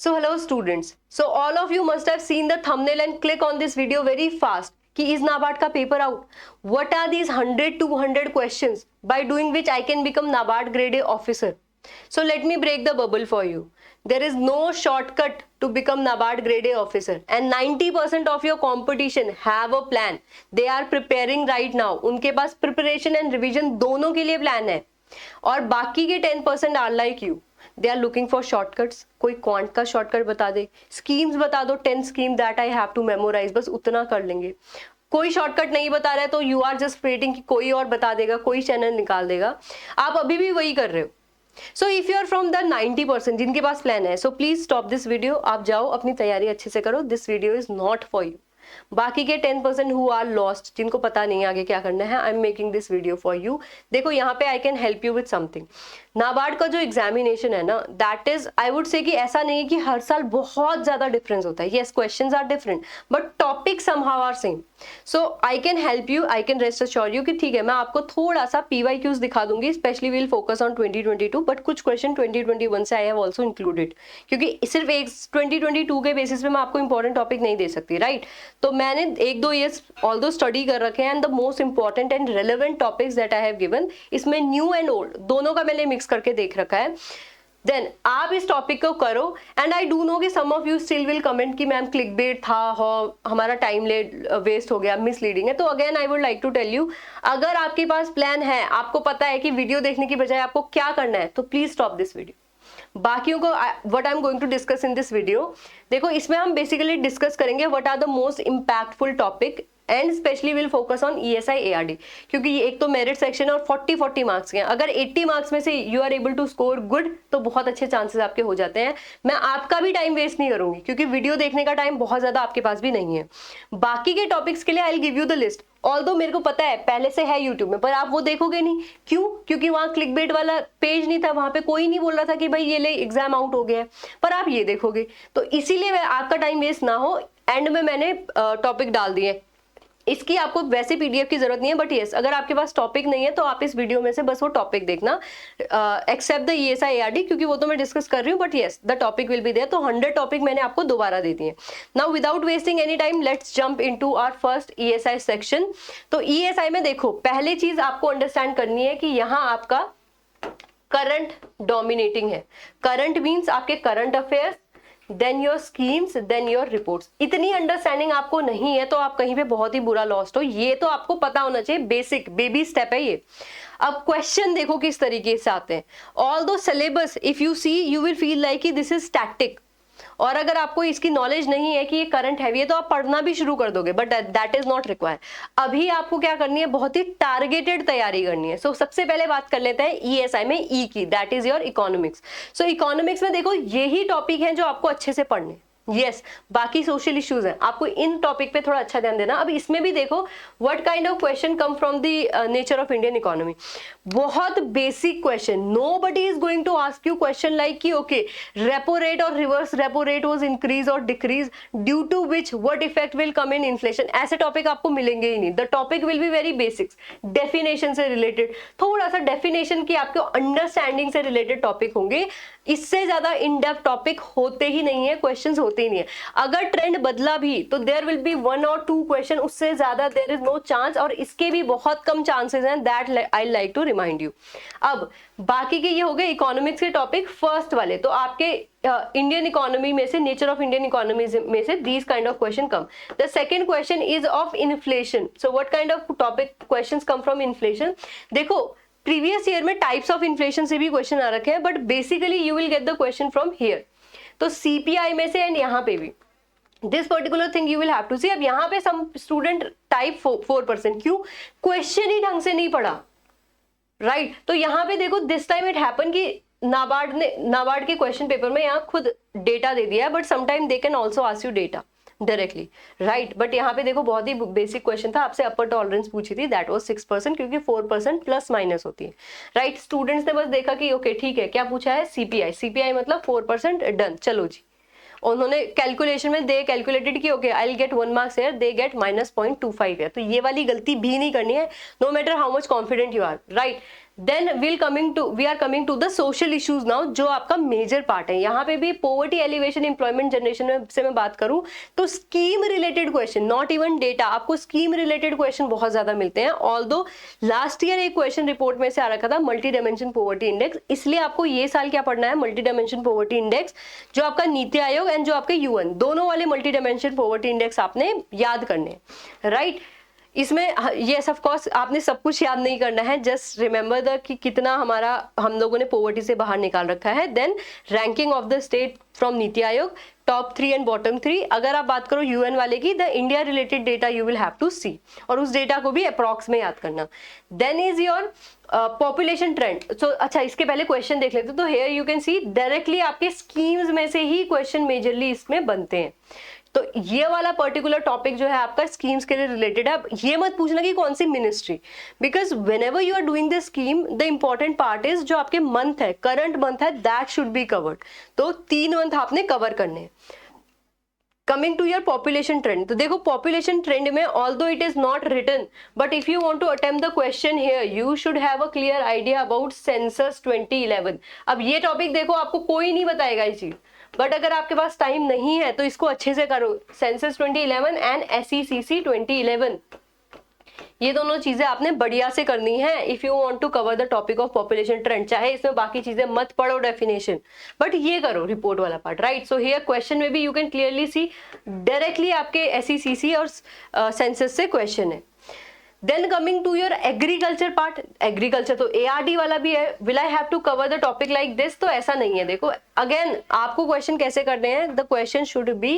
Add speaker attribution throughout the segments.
Speaker 1: So hello students. So all of you must have seen the thumbnail and click on this video very fast. कि is NABARD का paper out? What are these 100-200 questions by doing which I can become NABARD grade A officer? So let me break the bubble for you. There is no shortcut to become NABARD grade A officer and 90% of your competition have a plan. They are preparing right now. उनके पास preparation and revision दोनों के लिए plan है और बाकी के 10% are like you. They are looking for shortcuts. कोई quant का शॉर्टकट बता दे, स्कीम्स बता दो, 10 scheme that I have to memorize, बस उतना कर लेंगे. कोई शॉर्टकट नहीं बता रहा है तो यू आर जस्ट वेटिंग कि कोई और बता देगा, कोई चैनल निकाल देगा. आप अभी भी वही कर रहे हो. So if you are from the 90% जिनके पास प्लान है, so please stop this video. आप जाओ अपनी तैयारी अच्छे से करो. This video is not for you. बाकी के 10% हु आर लॉस्ट, जिनको पता नहीं आगे क्या करना है, I am making this video for you. देखो यहाँ पे आई can help you with something. NABARD का जो एग्जामिनेशन है ना, that is I would say कि ऐसा नहीं है कि हर साल बहुत ज्यादा डिफरेंस होता है. Yes, questions are different but topic somehow are same. So I can help you, I can rest assure you कि ठीक है, मैं आपको थोड़ा सा PYQs दिखा दूंगी. Specially will focus on 2022 but कुछ क्वेश्चन 2021 से आई हैव ऑल्सो इंक्लूडेड, क्योंकि सिर्फ एक 2022 के बेसिस पे मैं आपको इंपॉर्टेंट टॉपिक नहीं दे सकती, राइट? तो मैंने 1-2 ईयर्स ऑल्दो स्टडी कर रखे हैं and the most important and relevant topics that I have given, इसमें न्यू एंड ओल्ड दोनों का मैंने मिक्स करके देख रखा है. देन आप इस टॉपिक को करो एंड आई डू नो कि some of you still will comment कि मैम क्लिकबेट था, हमारा टाइम वेस्ट हो गया, मिसलीडिंग है. तो again I would like to tell you, अगर आपके पास प्लान है, आपको पता है कि वीडियो देखने की बजाय आपको क्या करना है, तो प्लीज स्टॉप दिस वीडियो. बाकियों को what I am going to discuss in this video, देखो इसमें हम बेसिकली डिस्कस करेंगे what are the most impactful topic and specially will focus on ESI ARD, क्योंकि ये एक तो मेरिट सेक्शन है और 40 मार्क्स के हैं. अगर 80 मार्क्स में से you are able to score good तो बहुत अच्छे चांसेस आपके हो जाते हैं. मैं आपका भी टाइम वेस्ट नहीं करूंगी क्योंकि वीडियो देखने का टाइम बहुत ज्यादा आपके पास भी नहीं है. बाकी के टॉपिक्स के लिए I will give you the list. Although मेरे को पता है पहले से है यूट्यूब में, पर आप वो देखोगे नहीं. क्यों? क्योंकि वहां क्लिकबेट वाला पेज नहीं था, वहां पे कोई नहीं बोल रहा था कि भाई ये ले एग्जाम आउट हो गया है, पर आप ये देखोगे. तो इसीलिए आपका टाइम वेस्ट ना हो, एंड में मैंने टॉपिक डाल दिए. इसकी आपको वैसे PDF की जरूरत नहीं है, बट यस, अगर आपके पास टॉपिक नहीं है तो आप इस वीडियो में से बस वो टॉपिक देखना, एक्सेप्ट द ESI ARD, क्योंकि वो तो मैं डिस्कस कर रही हूँ, but yes the topic will be there. तो 100 टॉपिक मैंने आपको दोबारा दे दिए. Now without wasting any time let's jump into our first ESI section. तो ESI में देखो, पहले चीज आपको अंडरस्टैंड करनी है कि यहाँ आपका करंट डोमिनेटिंग है. करंट मीन्स आपके current affairs, then your schemes, then your reports. इतनी अंडरस्टैंडिंग आपको नहीं है तो आप कहीं पे बहुत ही बुरा लॉस्ट हो. ये तो आपको पता होना चाहिए, बेसिक बेबी स्टेप है ये. अब क्वेश्चन देखो किस तरीके से आते हैं. Although syllabus if you see you will feel like कि दिस इज स्टैटिक, और अगर आपको इसकी नॉलेज नहीं है कि ये करंट है, ये तो आप पढ़ना भी शुरू कर दोगे, but that is not required. अभी आपको क्या करनी है, बहुत ही टारगेटेड तैयारी करनी है. सो सबसे पहले बात कर लेते हैं ESI में E की, that is your economics. So economics में देखो यही टॉपिक है जो आपको अच्छे से पढ़ने. यस, बाकी सोशल इश्यूज हैं, आपको इन टॉपिक पे थोड़ा अच्छा ध्यान देना. अब इसमें भी देखो what kind of question come from the nature of Indian economy. बहुत basic question. Nobody is going to ask you question like कि ओके रेपो रेट और reverse repo rate was increase और decrease due to which what effect will come in inflation. ऐसे topic आपको मिलेंगे ही नहीं. The topic will be very basics, definition से related, थोड़ा सा डेफिनेशन की आपको अंडरस्टैंडिंग से रिलेटेड टॉपिक होंगे. इससे ज्यादा इन डेप्थ टॉपिक होते ही नहीं है, क्वेश्चंस होते ही नहीं है. अगर ट्रेंड बदला भी तो there will be 1 or 2 question, उससे ज्यादा देयर इज नो चांस, और इसके भी बहुत कम चांसेस हैं. That I like to remind you. अब बाकी के ये हो गए इकोनॉमिक्स के टॉपिक फर्स्ट वाले. तो आपके इंडियन इकोनॉमी में से, नेचर ऑफ इंडियन इकोनॉमी में से these kind of question come. The second question is of inflation. So what kind of topic questions come from inflation. देखो प्रीवियस ईयर में टाइप्स ऑफ इन्फ्लेशन से भी question आ रखे हैं, but basically you will get the question from here. तो CPI में से एंड यहाँ पे भी this particular thing you will have to see. अब यहाँ पे सम स्टूडेंट टाइप 4%. क्यों? क्वेश्चन ही ढंग से नहीं पढ़ा, राइट? तो यहाँ पे देखो दिस टाइम इट हैपन कि नाबार्ड के क्वेश्चन पेपर में यहाँ खुद डेटा दे दिया है, but sometime they can also ask you data directly, right? But यहाँ पे देखो बहुत ही बेसिक क्वेश्चन था, आपसे अपर टॉलरेंस पूछी थी, दैट वाज 6%, क्योंकि 4% प्लस माइनस होती है, राइट? स्टूडेंट्स ने बस देखा कि ओके ठीक है, क्या पूछा है, CPI मतलब 4%, डन, चलो जी. उन्होंने कैलकुलेशन में दे कैलकुलेटेड कि okay I will get 1 marks here, they get -0.25 है. तो ये वाली गलती भी नहीं करनी है, no matter how much confident you are, right? Then we are coming to the social issues now, जो आपका मेजर पार्ट है। यहाँ पे भी पॉवर्टी एलिवेशन, एम्प्लॉयमेंट जनरेशन में से मैं बात करूं तो scheme related question, not even data, आपको स्कीम रिलेटेड क्वेश्चन बहुत ज्यादा मिलते हैं। ऑल्दो लास्ट ईयर एक क्वेश्चन रिपोर्ट में से आ रखा था मल्टी डायमेंशन पॉवर्टी इंडेक्स, इसलिए आपको ये साल क्या पढ़ना है, मल्टी डायमेंशन पॉवर्टी इंडेक्स, जो आपका नीति आयोग एंड जो आपके यूएन, दोनों वाले मल्टी डायमेंशन पॉवर्टी इंडेक्स आपने याद करने, राइट। इसमें यस ऑफ कोर्स आपने सब कुछ याद नहीं करना है, जस्ट रिमेंबर द कि कितना हम लोगों ने पॉवर्टी से बाहर निकाल रखा है। Then ranking of the state from NITI Aayog, top 3 and bottom 3। अगर आप बात करो यूएन वाले की, the India related data you will have to see, और उस डेटा को भी अप्रॉक्स में याद करना। Then is your population trend. So अच्छा, इसके पहले क्वेश्चन देख लेते, तो here you can see directly आपके स्कीम्स में से ही क्वेश्चन मेजरली इसमें बनते हैं। तो ये वाला पर्टिकुलर टॉपिक जो है आपका स्कीम्स के लिए रिलेटेड है। अब ये मत पूछना कि कौन सी ministry, because whenever you are doing the scheme, the important part is जो आपके मंथ है, करंट मंथ है, दैट शुड बी कवर्ड। तो 3 मंथ आपने कवर करने हैं। Coming to your population trend, तो देखो पॉपुलेशन ट्रेंड में although it is not written, but if you want to attempt the question here, you should have a clear idea about census 2011। अब ये topic देखो आपको कोई नहीं बताएगा ये चीज, बट अगर आपके पास टाइम नहीं है तो इसको अच्छे से करो। सेंसस 2011 एंड SECC 2011, ये दोनों चीजें आपने बढ़िया से करनी है if you want to cover the topic of population trend. चाहे इसमें बाकी चीजें मत पढ़ो डेफिनेशन, बट ये करो रिपोर्ट वाला part, right. So here question में भी you can clearly see directly आपके SECC और सेंसस से क्वेश्चन है। Then coming to your agriculture part, agriculture तो ARD वाला भी है। Will I have to cover the topic like this, तो ऐसा नहीं है। देखो अगेन आपको क्वेश्चन कैसे करने हैं, the question should be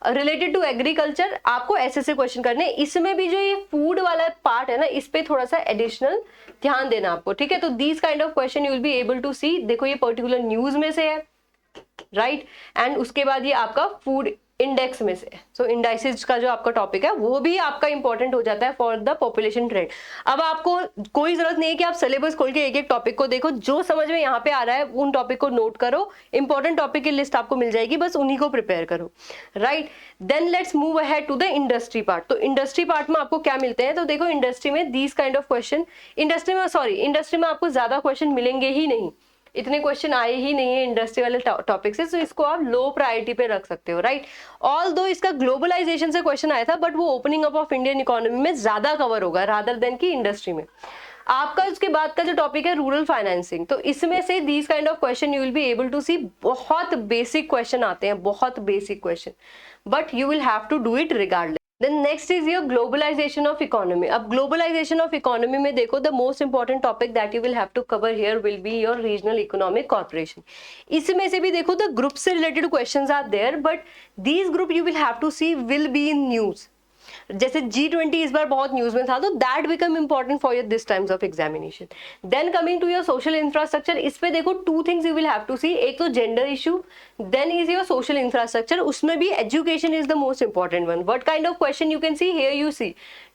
Speaker 1: related to agriculture, आपको ऐसे क्वेश्चन करने हैं। इसमें भी जो ये फूड वाला पार्ट है ना, इस पे थोड़ा सा एडिशनल ध्यान देना आपको, ठीक है। तो these kind of question you will be able to see. देखो ये पर्टिकुलर न्यूज में से है, राइट, एंड उसके बाद ये आपका फूड इंडेक्स में से। सो इंडाइसेस का जो आपका टॉपिक है वो भी आपका इंपॉर्टेंट हो जाता है फॉर द पॉपुलेशन ट्रेंड। अब आपको कोई जरूरत नहीं है कि आप सिलेबस खोल के एक एक टॉपिक को देखो, जो समझ में यहाँ पे आ रहा है उन टॉपिक को नोट करो, इंपॉर्टेंट टॉपिक की लिस्ट आपको मिल जाएगी, बस उन्हीं को प्रिपेयर करो, right. Then let's move ahead to the industry part. तो इंडस्ट्री पार्ट में आपको क्या मिलते हैं, तो देखो इंडस्ट्री में these kind of question, industry में आपको ज्यादा क्वेश्चन मिलेंगे ही नहीं, इतने क्वेश्चन आए ही नहीं है इंडस्ट्री वाले टॉपिक से, तो इसको आप लो प्रायोरिटी पे रख सकते हो, राइट। ऑल्दो इसका ग्लोबलाइजेशन से क्वेश्चन आया था, बट वो opening up of Indian economy में ज्यादा कवर होगा रादर देन की इंडस्ट्री में। आपका उसके बाद का जो टॉपिक है रूरल फाइनेंसिंग, तो इसमें से these kind of question you will be able to see. बहुत बेसिक क्वेश्चन आते हैं, बहुत basic question, but you will have to do it regardless. Then next is your globalization of economy. अब globalization of economy में देखो the most important topic that you will have to cover here will be your regional economic corporation. इसमें से भी देखो the group से related questions are there, but these group you will have to see will be in news. जैसे G20 इस बार बहुत news में था, तो that become important for your this times of examination. Then coming to your social infrastructure, इस पे देखो 2 things you will have to see, एक तो gender issue, then is your social infrastructure, उसमें भी education is the most important one. What kind of question you can see here, you see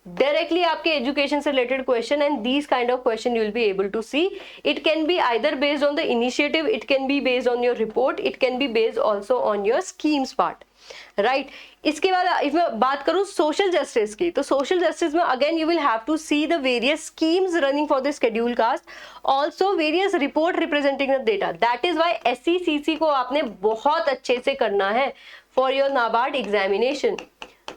Speaker 1: directly आपके education से related question, and these kind of question you will be able to see. It can be either based on the initiative, it can be based on your report, it can be based also on your schemes part, right. इसके बाद if मैं बात करूं social justice की, तो social justice में again you will have to see the various schemes running for the schedule caste, also various report representing the data. That is why SECC को आपने बहुत अच्छे से करना है for your NABARD examination,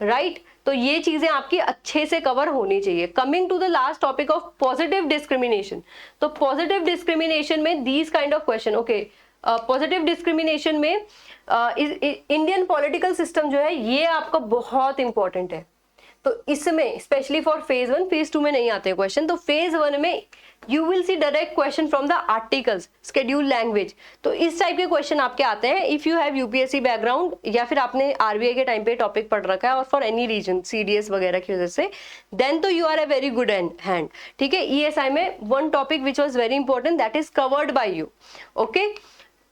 Speaker 1: right. तो ये चीजें आपकी अच्छे से कवर होनी चाहिए। Coming to the last topic of positive discrimination, तो पॉजिटिव डिस्क्रिमिनेशन में these kind of question, okay, positive discrimination में इंडियन पॉलिटिकल सिस्टम जो है ये आपका बहुत इंपॉर्टेंट है। तो इसमें स्पेशली फॉर फेज 1, फेज 2 में नहीं आते हैं क्वेश्चन, तो फेज 1 में you will C direct question from the articles, schedule language, तो इस टाइप के क्वेश्चन आपके आते हैं if you have UPSC background, या फिर आपने RBI के टाइम पे टॉपिक पढ़ रखा है, और फॉर एनी रीजन CDS वगैरह की वजह से, देन तो you are a very good hand, ठीक है। ESI में one topic which was very important, that is covered by you, okay.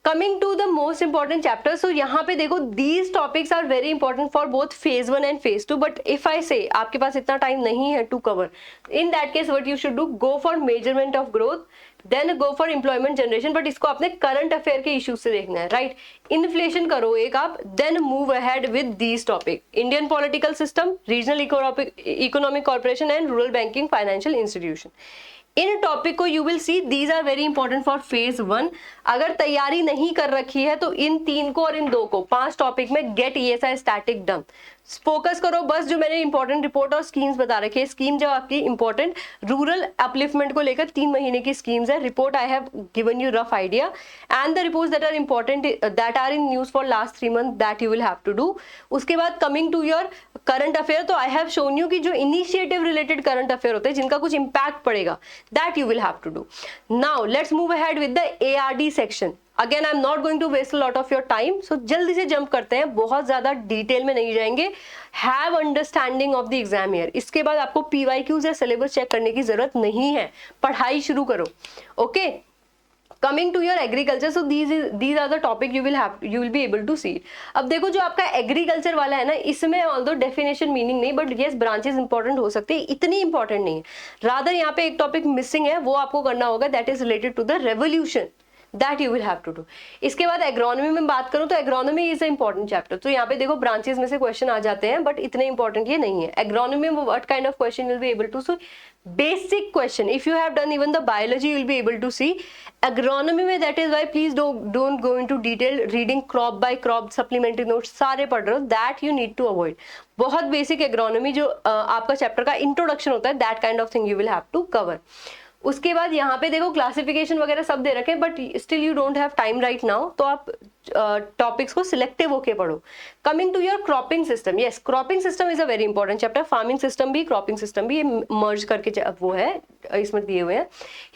Speaker 1: Coming to the most important chapter, so यहाँ पे देखो these topics are very important for both phase 1 and phase 2, but if I say आपके पास इतना time नहीं है to cover, in that case what you should do, go for measurement of growth, then go for employment generation, but इसको आपने current affair के issues से देखना है, राइट। इन्फ्लेशन करो एक आप, then move ahead with these topic, Indian political system, regional economic corporation and rural banking financial institution. In topic को you will see these are very important for phase 1। अगर तैयारी नहीं कर रखी है तो इन 3 को और इन 2 को 5 टॉपिक में get ESI static done, focus करो बस। जो मैंने इंपॉर्टेंट रिपोर्ट और स्कीम्स बता रखी है, स्कीम जो आपकी इंपॉर्टेंट रूरल अपलिफ्टमेंट को लेकर 3 महीने की स्कीम्स है। Report I have given you rough idea and the reports that are important that are in news for last 3 month that you will have to do. उसके बाद coming to your current affair, तो I have shown you कि जो initiative related current affair होते हैं जिनका कुछ impact पड़ेगा, that you will have to do. Now let's move ahead with the ARD section. Again I am not going to waste lot of your time, so जल्दी से jump करते हैं, बहुत ज्यादा डिटेल में नहीं जाएंगे। Have understanding of the exam year. इसके बाद आपको PYQs या सिलेबस चेक करने की जरूरत नहीं है, पढ़ाई शुरू करो। Okay, coming to your agriculture, so these are the topic you will be able to see. अब देखो जो आपका एग्रीकल्चर वाला है ना, इसमें ऑल्दो डेफिनेशन मीनिंग नहीं, बट येस ब्रांचेस इंपॉर्टेंट हो सकती है, इतनी इंपॉर्टेंट नहीं है। रादर यहाँ पे एक टॉपिक मिसिंग है, वो आपको करना होगा, that is related to the revolution, that you will have to do. इसके बाद एग्रोनॉमी में बात करूं तो agronomy is a important chapter. तो यहाँ पे देखो ब्रांचेस में से क्वेश्चन आ जाते हैं, बट इतने इंपॉर्टेंट ये नहीं है। एग्रोनॉमी में what kind of question will be able to see, basic question. If you have done even the biology you will be able to see. Agronomy में that is why please don't go into detail reading crop by crop, supplementary notes सारे पढ़ रहे हो, that you need to avoid. बहुत basic agronomy जो आपका chapter का introduction होता है, that kind of thing you will have to cover. उसके बाद यहाँ पे देखो क्लासिफिकेशन वगैरह सब दे रखे हैं, but still you don't have time right now, तो आप टॉपिक्स को सिलेक्टिव होके पढ़ो। Coming to your cropping system, yes cropping system is a very important chapter. Farming system भी, क्रॉपिंग सिस्टम भी, मर्ज करके वो है इसमें दिए हुए हैं।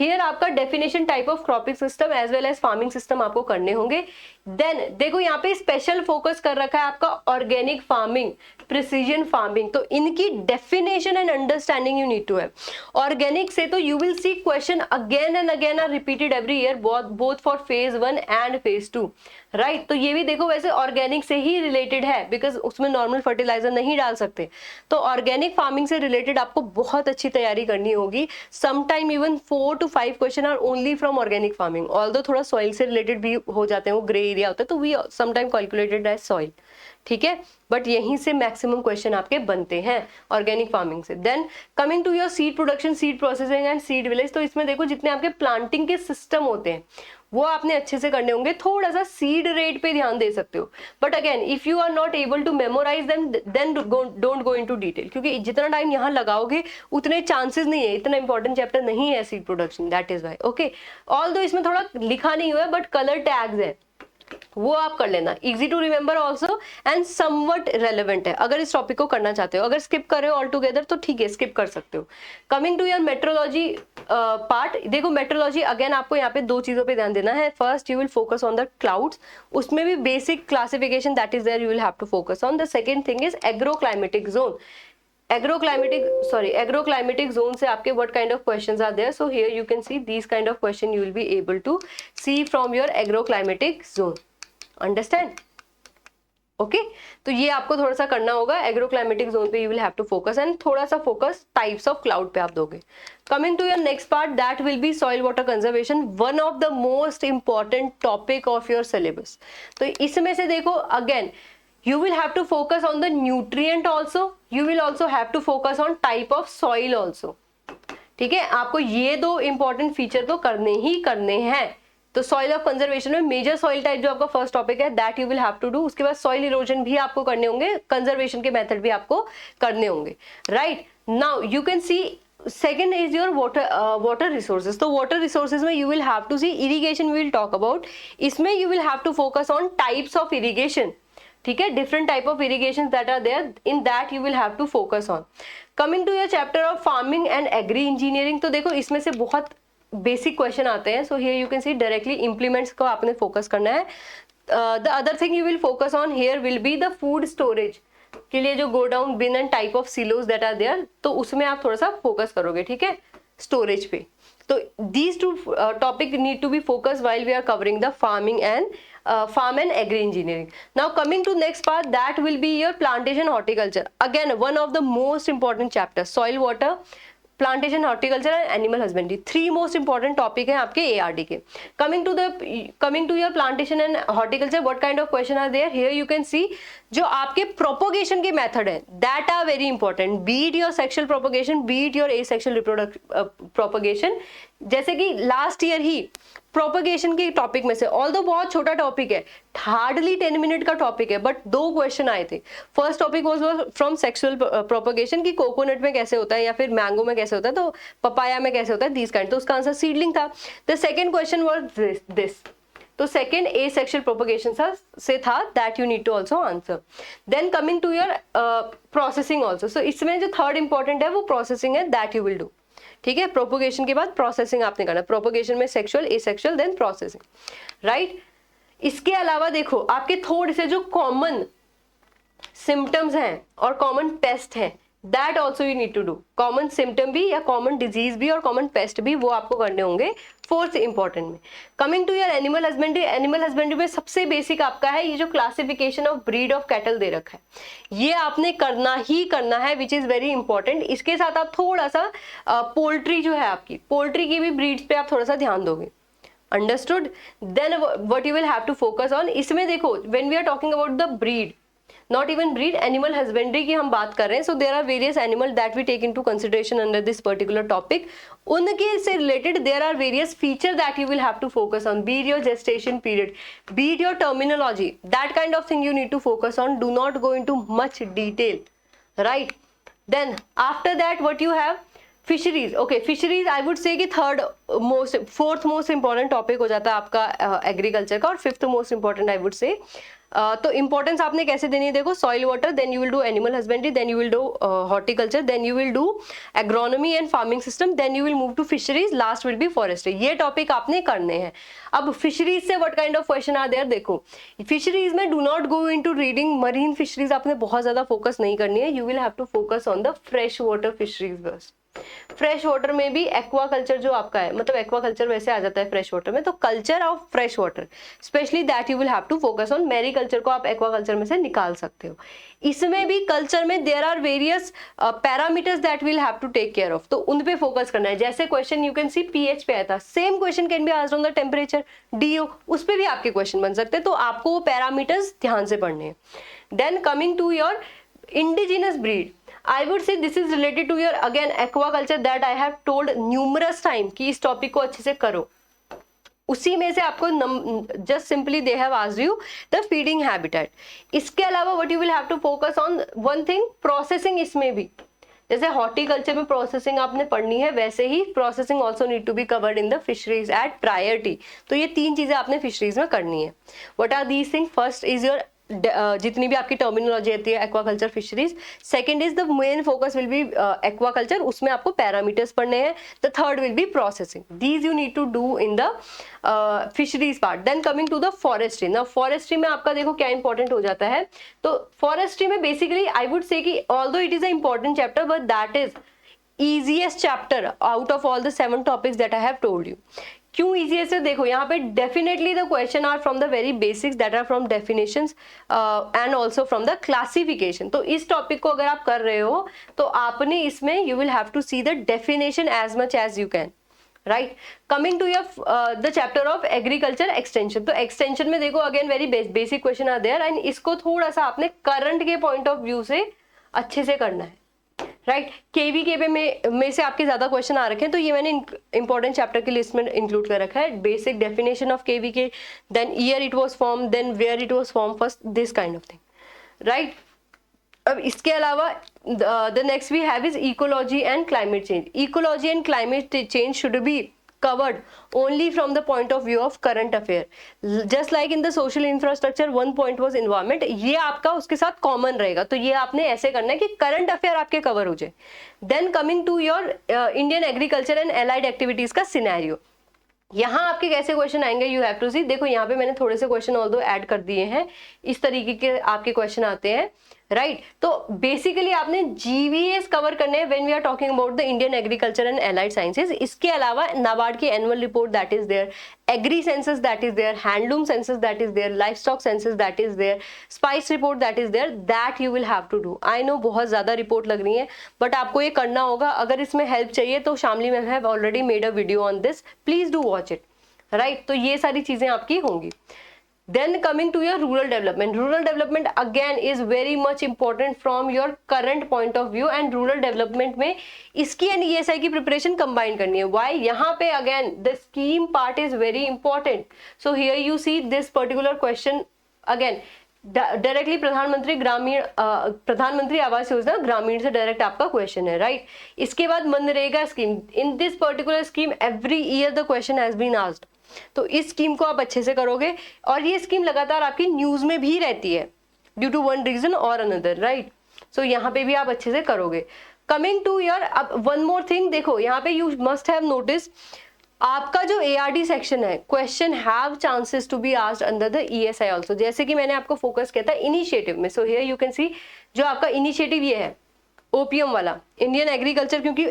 Speaker 1: हियर आपका definition type of cropping system as well as farming system आपको करने होंगे। देन देखो यहाँ पे स्पेशल फोकस कर रखा है आपका ऑर्गेनिक फार्मिंग, प्रिसीजन फार्मिंग, तो इनकी definition and understanding you need to have. Organic से तो you will see question again and again are repeated every year, both for phase 1 and phase 2, right. तो ये भी देखो वैसे ऑर्गेनिक से ही रिलेटेड है, बिकॉज उसमें नॉर्मल फर्टिलाइजर नहीं डाल सकते, तो ऑर्गेनिक फार्मिंग से रिलेटेड आपको बहुत अच्छी तैयारी करनी होगी। Sometime even 4 to 5 question are only from organic farming, although थोड़ा सॉइल से रिलेटेड भी हो जाते हैं, वो ग्रे एरिया होता है, तो we sometime calculated as soil, ठीक है, बट यहीं से मैक्सिमम क्वेश्चन आपके बनते हैं ऑर्गेनिक फार्मिंग से। Then coming to your seed production, seed processing and seed village, तो इसमें देखो जितने आपके प्लांटिंग के सिस्टम होते हैं वो आपने अच्छे से करने होंगे। थोड़ा सा सीड रेट पे ध्यान दे सकते हो, but again if you are not able to memorise them then don't go into detail, क्योंकि जितना टाइम यहाँ लगाओगे उतने चांसेस नहीं है, इतना इंपॉर्टेंट चैप्टर नहीं है seed production, that is why. Okay, although इसमें थोड़ा लिखा नहीं हुआ है बट कलर टैग्स है, वो आप कर लेना, easy to remember also and somewhat relevant है अगर इस टॉपिक को करना चाहते हो। अगर स्किप कर रहे हो ऑल टुगेदर तो ठीक है, स्किप कर सकते हो। Coming to your meteorology part, देखो मेट्रोलॉजी अगेन आपको यहाँ पे 2 चीजों पे ध्यान देना है। First you will focus on the clouds, उसमें भी basic classification that is there, you will have to focus on. The second thing is agroclimatic zone, agroclimatic zone से आपके what kind of questions are there, so here you can see these kind of question you will be able to see from your agroclimatic zone, understand? Okay, तो ये आपको थोड़ा सा करना होगा, agroclimatic zone पे you will have to focus and थोड़ा सा फोकस टाइप्स ऑफ क्लाउड पे आप दोगे। Coming to your next part that will be soil water conservation, one of the most important topic of your syllabus. तो इसमें से देखो again you will have to focus on the nutrient also, you will also have to focus on type of soil also, ठीक है, आपको ये 2 important feature तो करने ही करने हैं। तो सॉइल ऑफ कंजर्वेशन में मेजर सॉइल टाइप जो आपका फर्स्ट टॉपिक है that you will have to do, उसके बाद सॉइल इरोजन भी आपको करने होंगे, कंजर्वेशन के मेथड भी आपको करने होंगे, right. Now you can see second is your water resources, तो वाटर रिसोर्सेज में you will have to see irrigation, we will talk about, इसमें you will have to focus on types of irrigation, ठीक है, different type of irrigation that are there, in that you will have to focus on. Coming to your chapter of farming and agri engineering, तो देखो इसमें से बहुत basic question आते हैं, so here you can see directly implements को आपने focus करना है। The other thing you will focus on here will be the food storage के लिए जो godown bin and type of silos that are there, तो उसमें आप थोड़ा सा फोकस करोगे, ठीक है, स्टोरेज पे। तो these 2 topic need to be focused while we are covering the farming and farm and agri engineering. Now coming to next part, that will be your plantation horticulture, again one of the most important chapters, soil water plantation, horticulture and animal husbandry, 3 most important topic हैं आपके ARD के. Coming to your plantation and horticulture, what kind of question are there? Here you can see जो आपके propagation के method है that are very important, be it your sexual propagation, be it your asexual propagation. जैसे कि last year ही propagation के topic में से, ऑल्दो बहुत छोटा टॉपिक है, हार्डली 10 मिनट का टॉपिक है, बट 2 क्वेश्चन आए थे. First topic was from sexual propagation कि कोकोनट में कैसे होता है या फिर मैंगो में कैसे होता है, तो पपाया में कैसे होता है, दिस काइंड. तो उसका आंसर सीडलिंग था. The second question was this, तो सेकेंड एसेक्सुअल प्रोपोगेशन से था, that you need to also answer. Then coming to your processing also, so इसमें जो थर्ड इंपॉर्टेंट है वो प्रोसेसिंग है, दैट यू विल डू. ठीक है, प्रोपोगेशन के बाद प्रोसेसिंग आपने करना. प्रोपोगेशन में sexual, asexual, then processing, right. इसके अलावा देखो आपके थोड़े से जो कॉमन सिम्टम्स हैं और कॉमन पेस्ट हैं, that also you need to do. Common symptom भी या कॉमन डिजीज भी और कॉमन पेस्ट भी वो आपको करने होंगे फोर्थ इंपॉर्टेंट में. Coming to your animal husbandry, animal husbandry में सबसे बेसिक आपका है ये जो classification of breed of cattle दे रखा है, ये आपने करना ही करना है, विच इज वेरी इंपॉर्टेंट. इसके साथ आप थोड़ा सा पोल्ट्री जो है आपकी, पोल्ट्री की भी ब्रीड्स पे आप थोड़ा सा ध्यान दोगे. Understood. Then what you will have to focus on, इसमें देखो when we are talking about the breed, not even breed, animal husbandry की हम बात कर रहे हैं. So there are various animal that we take into consideration under this particular topic. उनके से रिलेटेड there are various feature that you will have to focus on, be it your gestation period, be it your terminology, that kind of thing you need to focus on. Do not go into much detail, right. Then after that what you have, fisheries. Okay, fisheries I would say कि fourth most important topic हो जाता है आपका agriculture का, और fifth most important I would say. तो importance आपने कैसे देनी है, देखो soil water, then you will do animal husbandry, then you will do horticulture, then you will do agronomy and farming system, then you will move to fisheries, last will be forestry. ये topic आपने करने हैं. अब fisheries से what kind of question are there, देखो fisheries में do not go into reading marine fisheries, आपने बहुत ज्यादा फोकस नहीं करनी है. You will have to focus on the fresh water fisheries बस. फ्रेश वाटर में भी एक्वाकल्चर जो आपका है, मतलब एक्वाकल्चर वैसे आ जाता है फ्रेश वाटर में, तो culture of fresh water specially that you will have to focus on. Mariculture को आप एक्वाकल्चर में से निकाल सकते हो. इसमें भी कल्चर में there are various parameters that will have to take care of, तो उन पे फोकस करना है. जैसे question you can see pH पे आया था, same question can be asked on the temperature, DO, उस पे भी आपके क्वेश्चन बन सकते हैं, तो आपको वो पैरामीटर्स ध्यान से पढ़ने हैं. Then coming to your indigenous breed, I would say this is related to your again aquaculture that I have told numerous time कि इस टॉपिक को अच्छे से करो. उसी में से आपको just simply they have asked you the feeding habitat. इसके अलावा what you will have to focus on one thing, processing. इसमें भी जैसे हॉर्टिकल्चर में प्रोसेसिंग आपने पढ़नी है, वैसे ही processing also need to be covered in the fisheries at priority. तो ये 3 चीजें आपने फिशरीज में करनी है. What are these thing, first is your जितनी भी आपकी टर्मिनोलॉजी आती है aquaculture fisheries. Second is the main focus will be aquaculture, उसमें आपको पैरामीटर्स पढ़ने हैं. The third will be processing. These you need to do in the fisheries part. Then coming to the forestry. Now forestry में आपका देखो क्या important हो जाता है, तो फॉरेस्ट्री में बेसिकली आई वुड से कि although it is a important chapter but that is easiest chapter out of all the 7 topics that I have told you. क्यों easiest है, देखो यहाँ पे definitely the question are from the very basics that are from definitions and also from the classification. तो इस topic को अगर आप कर रहे हो तो आपने इसमें you will have to see the definition as much as you can. Right. Coming to your the chapter of agriculture extension, तो एक्सटेंशन में देखो again very basic question are there and इसको थोड़ा सा आपने करंट के पॉइंट ऑफ व्यू से अच्छे से करना है. राइट. केवीके में से आपके ज्यादा क्वेश्चन आ रखे हैं, तो ये मैंने इंपॉर्टेंट चैप्टर की लिस्ट में इंक्लूड कर रखा है. Basic definition of KVK, then year it was form, then where it was form first, this kind of thing. Right. अब इसके अलावा the next we have is ecology and climate change. Ecology and climate change should be covered only from the point of view of current affair. Just like in the social infrastructure, one point was environment. ये आपका उसके साथ common रहेगा, तो ये आपने ऐसे करना है कि करंट अफेयर आपके कवर हो जाए. Then coming to your Indian agriculture and allied activities का सिनेरियो. यहाँ आपके कैसे क्वेश्चन आएंगे, यू हैव टू सी. देखो यहाँ पे मैंने थोड़े से क्वेश्चन ऑल्दो ऐड कर दिए हैं, इस तरीके के आपके क्वेश्चन आते हैं. राइट तो बेसिकली आपने जीवीएस कवर करने हैं when we are talking about the Indian agriculture and allied sciences. इसके अलावा नाबार्ड की annual report that is there, agri census that is there, handloom census that is there, livestock census that is there, spice report that is there, that you will have to do. I know बहुत ज्यादा report लग रही है but आपको ये करना होगा। अगर इसमें हेल्प चाहिए तो Shamli ma'am have already made a video on this, please do watch it. Right तो ये सारी चीजें आपकी होंगी। Then coming to your rural development again is very much important from your current point of view and rural development में इसकी and ESI की preparation combine करनी है। Why? यहाँ पे again the scheme part is very important. So here you see this particular question again directly प्रधानमंत्री आवास योजना ग्रामीण से डायरेक्ट आपका क्वेश्चन है, राइट। इसके बाद MNREGA scheme, in this particular scheme every year the question has been asked. तो इस scheme को आप अच्छे से करोगे और ये स्कीम लगातार आपकी न्यूज में भी रहती है ड्यू टू वन रीजन और अनदर, राइट। सो यहाँ पे भी आप अच्छे से करोगे। कमिंग टू योर, अब वन मोर थिंग देखो, यहाँ पे यू मस्ट हैव नोटिस आपका जो ARD सेक्शन है, question have chances to be asked under the ESI also. जैसे कि मैंने आपको फोकस किया था इनिशिएटिव में। So here you can see जो आपका इनिशिएटिव ये है ओपीएम वाला, इंडियन एग्रीकल्चर, क्योंकि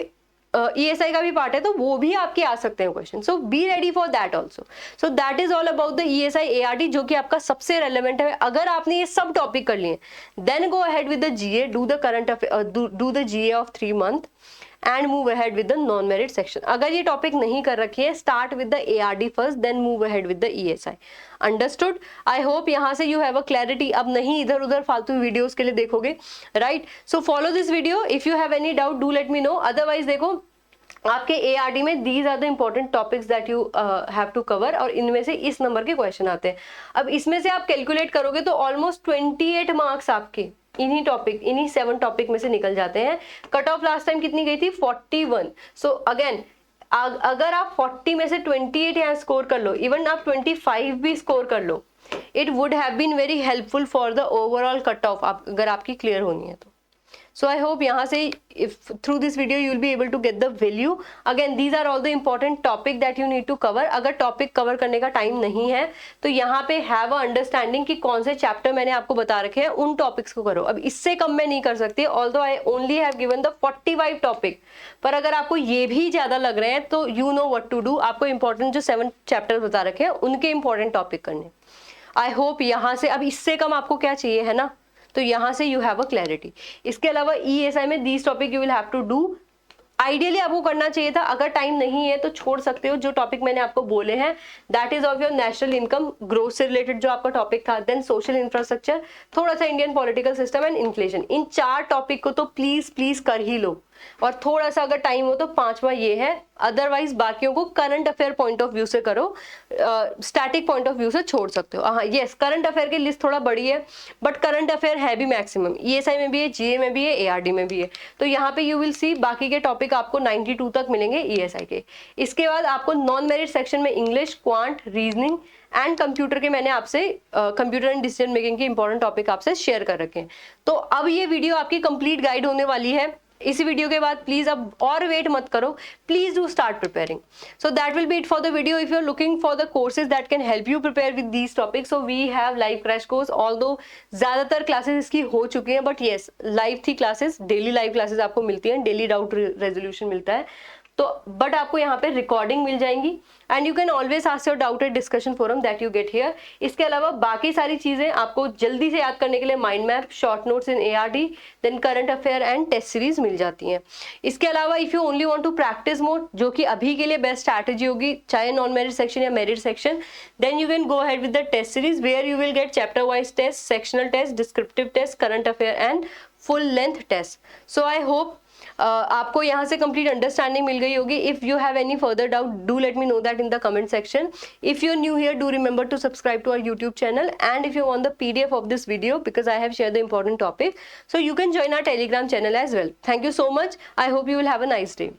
Speaker 1: ESI का भी पार्ट है तो वो भी आपके आ सकते हैं question. So be ready for that also. So that is all about the ESI ARD जो कि आपका सबसे रेलेवेंट है। अगर आपने ये सब टॉपिक कर लिए then go ahead with the GA, do the current do the GA of 3 month and move ahead with the non merit section. अगर ये टॉपिक नहीं कर रखी है, start with the ARD first then move ahead with the ESI। Understood? I hope यहाँ से you have a clarity. अब नहीं इधर उधर फालतू वीडियोस के लिए देखोगे, right. So follow this video, if you have any doubt do let me know. Otherwise देखो आपके ARD में these are the important topics that you have to cover और इनमें से इस नंबर के क्वेश्चन आते हैं। अब इसमें से आप कैलकुलेट करोगे तो ऑलमोस्ट 28 मार्क्स आपके इन्हीं टॉपिक, इन्हीं 7 टॉपिक में से निकल जाते हैं। कट ऑफ लास्ट टाइम कितनी गई थी? 41। सो अगेन अगर आप 40 में से 28 यहाँ स्कोर कर लो, इवन आप 25 भी स्कोर कर लो, it would have been very helpful for the overall cut off, अगर आपकी क्लियर होनी है तो। So I hope यहाँ से if through this video you will be able to get the value. Again these are all the important topic that you need to cover. अगर topic cover करने का time नहीं है तो यहाँ पे have a understanding कि कौन से chapter मैंने आपको बता रखे हैं, उन topics को करो। अब इससे कम मैं नहीं कर सकती, although I only have given the 45 topic, पर अगर आपको ये भी ज़्यादा लग रहे हैं तो you know what to do। आपको important जो 7 chapters बता रखे हैं उनके important topic करने। I hope यहाँ से, अब इससे कम आपको क्या चाहिए, है ना, तो यहां से यू हैव अ क्लैरिटी। इसके अलावा ESI में these topic you will have to do. Ideally आपको करना चाहिए था, अगर टाइम नहीं है तो छोड़ सकते हो। जो टॉपिक मैंने आपको बोले हैं that is of your national income growth से रिलेटेड जो आपका टॉपिक था, देन सोशल इंफ्रास्ट्रक्चर, थोड़ा सा Indian political system and inflation. In 4 topic को तो प्लीज प्लीज कर ही लो और थोड़ा सा अगर टाइम हो तो 5वां ये है। अदरवाइज बाकियों को current affair point of view से करो, स्टैटिक पॉइंट ऑफ व्यू से छोड़ सकते हो। हाँ यस, करंट अफेयर की लिस्ट थोड़ा बड़ी है बट करंट अफेयर है भी मैक्सिमम, ESI में भी है, GA में भी है, ARD में भी है। तो यहाँ पे यू विल सी बाकी के टॉपिक आपको 92 तक मिलेंगे ESI के। इसके बाद आपको नॉन मेरिट सेक्शन में English, quant, reasoning and computer के मैंने आपसे कंप्यूटर एंड डिसीजन मेकिंग के इंपॉर्टेंट टॉपिक आपसे शेयर कर रखे हैं। तो अब ये वीडियो आपकी कंप्लीट गाइड होने वाली है। इसी वीडियो के बाद प्लीज अब और वेट मत करो, please do start preparing. So that will be it for the video. If you are looking for the courses that can help you prepare with these topics, so we have live crash course. Although ज्यादातर classes इसकी हो चुकी हैं but yes live थी classes, daily live classes आपको मिलती हैं, daily doubt resolution मिलता है तो, बट आपको यहाँ पे रिकॉर्डिंग मिल जाएंगी and you can always ask your doubt at discussion forum that you get here. इसके अलावा बाकी सारी चीजें आपको जल्दी से याद करने के लिए mind map, short notes in ARD, then current affair and test series मिल जाती हैं। इसके अलावा if you only want to practice mode, जो कि अभी के लिए बेस्ट स्ट्रैटेजी होगी चाहे नॉन मेरिट सेक्शन या merit section, then you can go ahead with the test series where you will get chapter wise test, sectional test, descriptive test, current affair and full length test. So I hope आपको यहाँ से complete understanding मिल गई होगी। If you have any further doubt do let me know that in the comment section. If you are new here do remember to subscribe to our YouTube channel and if you want the PDF of this video because I have shared the important topic, so you can join our Telegram channel as well. Thank you so much. I hope you will have a nice day.